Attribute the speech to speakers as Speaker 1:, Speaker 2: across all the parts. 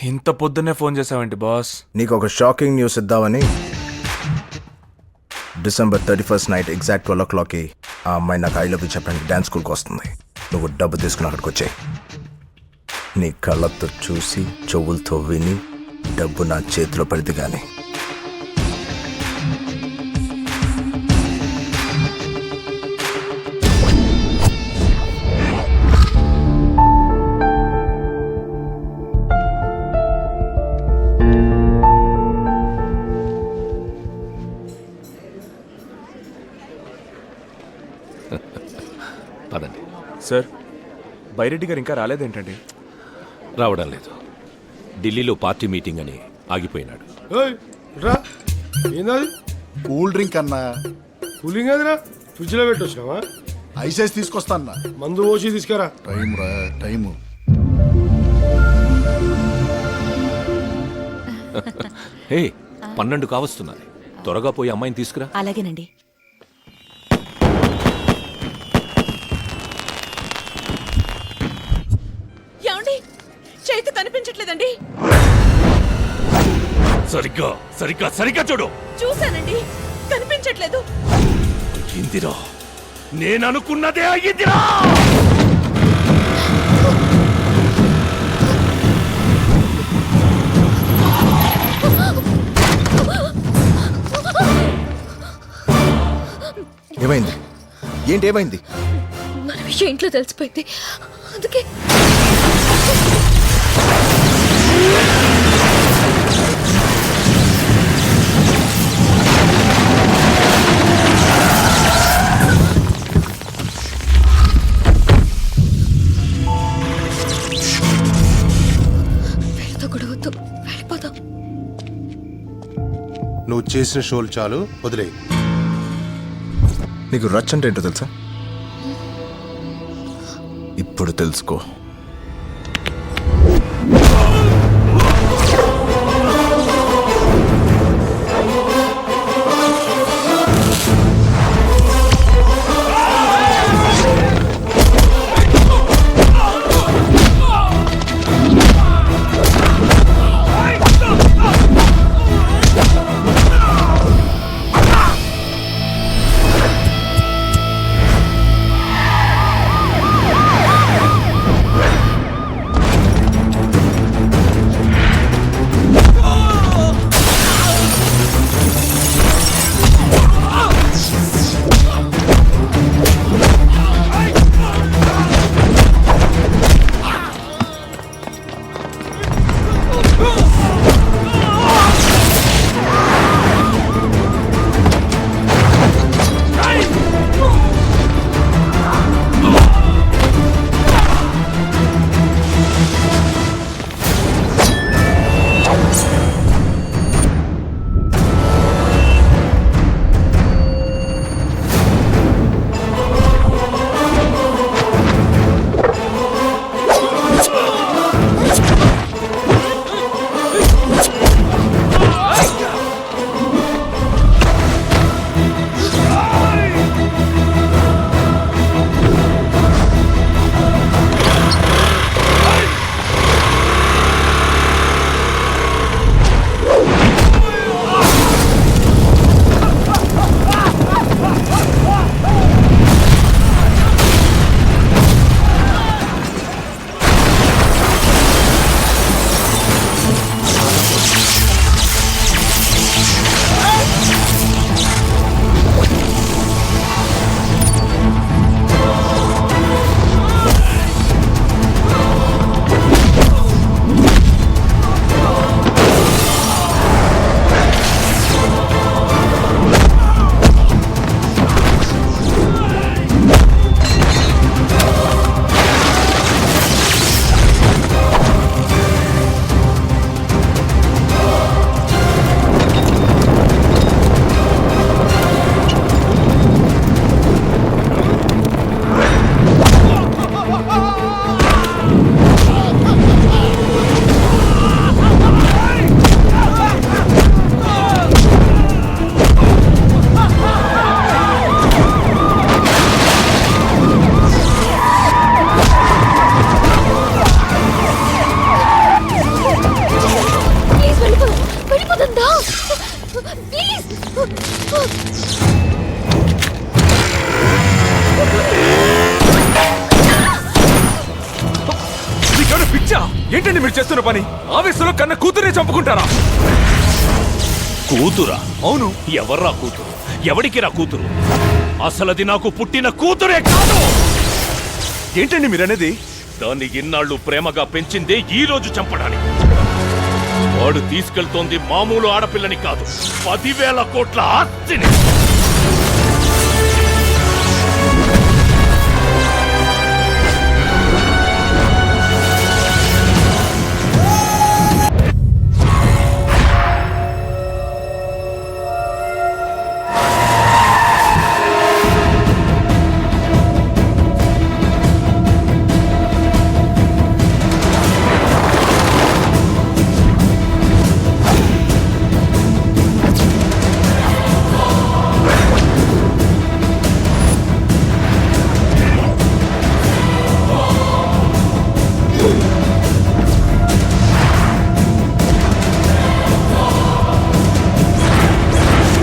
Speaker 1: ఇంత పొద్దున్నే phone చేసావేంటి boss?
Speaker 2: నీకు ఒక షాకింగ్ న్యూస్ ఇద్దామని. December 31st నైట్ ఎగ్జాక్ట్ 12 o'clockకి ఆ అమ్మాయి నాకు ఐ లవ్ యూ చెప్పడానికి డ్యాన్స్ స్కూల్కి వస్తుంది. నువ్వు డబ్బు తీసుకుని అక్కడికి వచ్చాయి. నీ కళ్ళతో చూసి చెవులతో విని డబ్బు నా చేతిలో పడితే కానీ
Speaker 3: పదండి.
Speaker 1: సార్, బైరెడ్డి గారు ఇంకా రాలేదేంటండి?
Speaker 3: రావడం లేదు. ఢిల్లీలో పార్టీ మీటింగ్ అని ఆగిపోయినాడు.
Speaker 4: ఏంది
Speaker 5: కూల్ డ్రింక్ అన్నా.
Speaker 4: కూలింగ్ అదిరా ఫ్రిడ్జ్ లో పెట్టొచ్చినావా?
Speaker 5: ఐసెస్ తీసుకొస్తా అన్నా.
Speaker 4: మందు పోసి తీసుకురా.
Speaker 5: టైం రా టైము.
Speaker 3: హే, 12 కావస్తున్నది. త్వరగా పోయి అమ్మాయిని తీసుకురా.
Speaker 6: అలాగేనండి. ఏమండి, చేతి కనిపించట్లేదండి.
Speaker 3: సరిగ్గా సరిగ్గా సరిగ్గా చూడు.
Speaker 6: చూశానండి, కనిపించట్లేదు.
Speaker 3: ఇందిరా, నేను అనుకున్నదే అయ్యిందిరా.
Speaker 2: ఏమైంది? ఏంటి ఏమైంది?
Speaker 6: మన విషయం ఇంట్లో తెలిసిపోయింది, అందుకే. వీళ్ళతో గొడవద్దు, వెళ్ళిపోదాం.
Speaker 7: నువ్వు చేసిన షోలు చాలు, వదిలేయి.
Speaker 2: నీకు రచ్ అంటే ఏంటో తెలుసా? ఇప్పుడు తెలుసుకో.
Speaker 6: దేవుడా ప్లీజ్.
Speaker 1: మీకేమైనా పిచ్చా? ఏంటండి మీరు చేస్తున్న పని? ఆవేశంలో కన్న కూతురే చంపుకుంటారా?
Speaker 3: కూతురా?
Speaker 1: అవును.
Speaker 3: ఎవర్రా కూతురు? ఎవడికి రా కూతురు? అసలది నాకు పుట్టిన కూతురే కాదు.
Speaker 1: ఏంటండి మీరనేది?
Speaker 3: దాన్ని ఇన్నాళ్ళు ప్రేమగా పెంచిందే ఈ రోజు చంపడానికి. వాడు తీసుకెళ్తోంది మామూలు ఆడపిల్లని కాదు, 10,000 కోట్ల ఆస్తిని.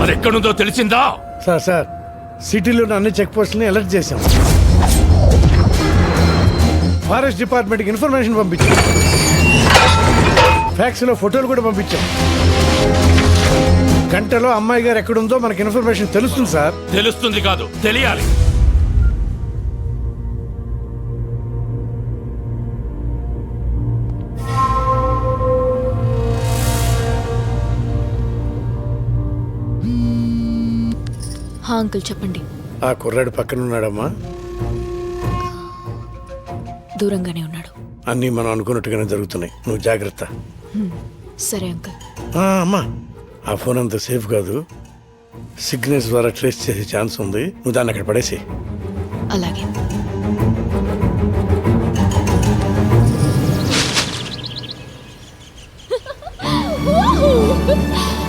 Speaker 3: మరెక్కడుందో తెలిసిందా?
Speaker 4: సార్ సిటీలోని అన్ని చెక్ పోస్టులని అలర్ట్ చేశాం. ఫారెస్ట్ డిపార్ట్మెంట్కి ఇన్ఫర్మేషన్ పంపించాం. ఫ్యాక్స్లో ఫోటోలు కూడా పంపించాం. గంటలో అమ్మాయి గారు ఎక్కడుందో మనకి ఇన్ఫర్మేషన్ తెలుస్తుంది సార్.
Speaker 3: తెలుస్తుంది కాదు, తెలియాలి.
Speaker 6: అంకుల్ చెప్పండి.
Speaker 4: ఆ కుర్రాడు పక్కన ఉన్నాడమ్మా.
Speaker 6: దూరంగానే ఉన్నాడు.
Speaker 4: అన్నీ మనం అనుకున్నట్టుగానే జరుగుతున్నాయి. నువ్వు జాగ్రత్త.
Speaker 6: సరే అంకుల్.
Speaker 4: అమ్మా ఆ ఫోన్ అంత సేఫ్ కాదు. సిగ్నల్స్ ద్వారా ట్రేస్ చేసే ఛాన్స్ ఉంది. నువ్వు దాన్ని అక్కడ పడేసి.
Speaker 6: అలాగే.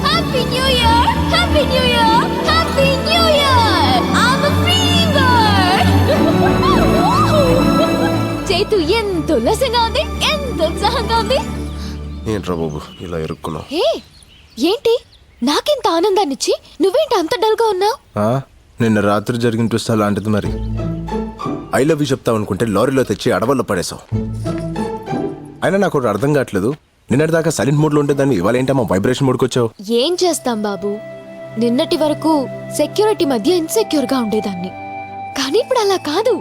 Speaker 6: Happy new year, happy new year, happy new year. I'm a free bird. చేతు ఎంత ఉల్లాసంగా ఉంది, ఎంత ఉత్సాహంగా ఉంది.
Speaker 2: ఏంట్రా బాబు ఇలా ఇరుక్కున్నావు?
Speaker 6: హే ఏంటి నాకెంత ఆనందాన్నిచ్చి నువ్వేంటి అంత డల్గా ఉన్నావు?
Speaker 2: నిన్న రాత్రి జరిగిన ట్విస్ట్ అలాంటిది. మరి ఐ లవ్ యూ చెప్తావు అనుకుంటే లారీలో తెచ్చి అడవుల్లో పడేసావు. అయినా నాకు ఒకటి అర్థం కావట్లేదు. నిన్నటిదాకా సైలెంట్ మోడ్లో ఉండేదాన్ని ఇవాళ ఏంటమ్మా వైబ్రేషన్ మోడ్కి వచ్చావు?
Speaker 6: ఏం చేస్తాం బాబు, నిన్నటి వరకు సెక్యూరిటీ మధ్య ఇన్సెక్యూర్ గా ఉండేదాన్ని. కానీ ఇప్పుడు అలా కాదు.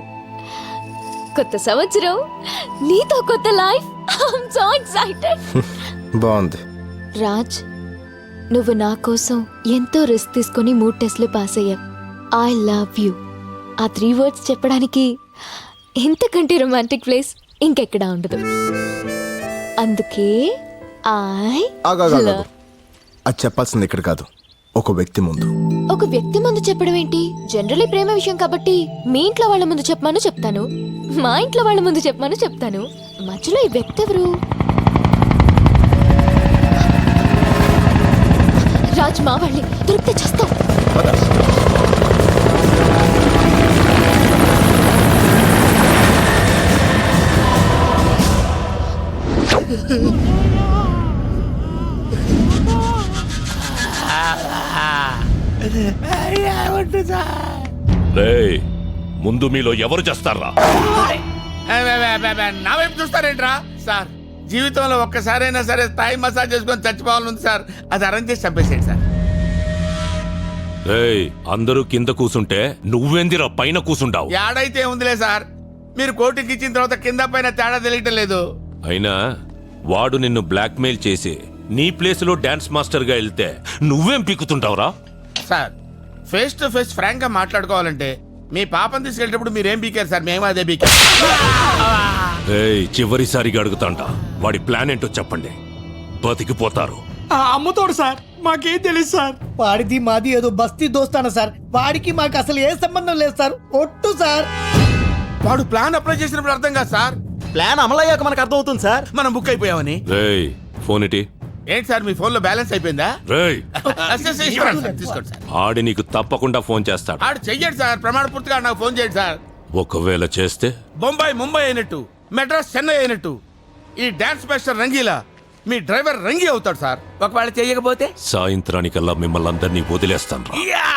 Speaker 6: కొత్త సంవత్సరం, నీతో కొత్త లైఫ్. I'm so excited.
Speaker 2: బాగుంది.
Speaker 6: రాజ్, నువ్వు నా కోసం ఎంతో రిస్క్ తీసుకొని 3 టెస్ట్లు పాస్ అయ్యావు. I love you. ఆ 3 words చెప్పడానికి ఇంతకంటే రొమాంటిక్ ప్లేస్ ఇంకెక్కడా ఉండదు. అందుకే
Speaker 2: ఆగాగాగా. అది చెప్పాల్సింది ఇక్కడ కాదు, ఒక వ్యక్తి ముందు.
Speaker 6: ఒక వ్యక్తి ముందు చెప్పడం ఏంటి? జనరలీ ప్రేమ విషయం కాబట్టి మీ ఇంట్లో వాళ్ళ ముందు చెప్పమని చెప్తాను, మా ఇంట్లో వాళ్ళ ముందు చెప్పమని చెప్తాను. మధ్యలో ఈ వ్యక్తి ఎవరు? రాజ్, మా వాళ్ళని దొరికితే చేస్తాం.
Speaker 3: రేయ్, ముందు మీలో ఎవరు చేస్తారా?
Speaker 8: నా వైపు చూస్తారేంట్రా సార్? జీవితంలో ఒక్కసారైనా సరే థాయ్ మసాజ్ చేసుకొని చచ్చిపోవాలని సార్. అది అరేంజ్ చేసి చంపేసేయండి సార్.
Speaker 3: రేయ్, అందరూ కింద కూసుంటే నువ్వెందిరా పైన కూసుండావు?
Speaker 8: ఏడైతే ఉందిలే సార్, మీరు కోర్టుకి ఇచ్చిన తర్వాత కింద పైన తేడా తెలియటం లేదు.
Speaker 3: అయినా వాడు నిన్ను బ్లాక్మెయిల్ చేసి నీ ప్లేస్ లో డాన్స్ మాస్టర్ గా వెళ్తే నువ్వేం పీకుతుంటావురా?
Speaker 8: Sir, face to face frank గా మాట్లాడుకోవాలంటే మీ పాపం తీసుకెళ్ళేటప్పుడు మీరేం బీకారు సార్? మేము అదే బీకారు.
Speaker 3: రేయ్, చివరిసారిగా అడుగుతాంట, వాడి ప్లాన్ ఏంటో చెప్పండి, బతికిపోతారు.
Speaker 9: అమ్ముతోడు సార్, మాకేం తెలియదు సార్. వాడిది మాది ఏదో బస్తీ దోస్తాన సార్. వాడికి మాకు అసలు ఏ సంబంధం లేదు సార్. ఒట్టు సార్.
Speaker 8: వాడు ప్లాన్ అప్లై చేసినప్పుడు అర్థం కాదు సార్.
Speaker 9: ప్లాన్ అమలయ్యాక మనకు అర్థం అవుతుంది సార్.
Speaker 8: మనం బుక్ అయిపోయామని.
Speaker 3: రేయ్, ఫోన్ ఇటీ.
Speaker 8: ఏంటి సార్, మీ ఫోన్ లో బ్యాలెన్స్ అయిపోయిందా?
Speaker 3: రేయ్,
Speaker 8: తీసుకోండి సార్.
Speaker 3: ఆడి నీకు తప్పకుండా ఫోన్ చేస్తాడు.
Speaker 8: ఆడు చెయ్యండి సార్, ప్రమాణ పూర్తిగా నాకు ఫోన్ చేయండి సార్.
Speaker 3: ఒకవేళ చేస్తే
Speaker 8: బొంబాయి ముంబై అయినట్టు, మెడ్రాస్ చెన్నై అయినట్టు, ఈ డాన్స్ మాస్టర్ రంగీలా మీ డ్రైవర్ రంగి అవుతాడు సార్. ఒకవేళ చేయకపోతే
Speaker 3: సాయంత్రానికల్లా మిమ్మల్ని అందరినీ వదిలేస్తాను
Speaker 8: యా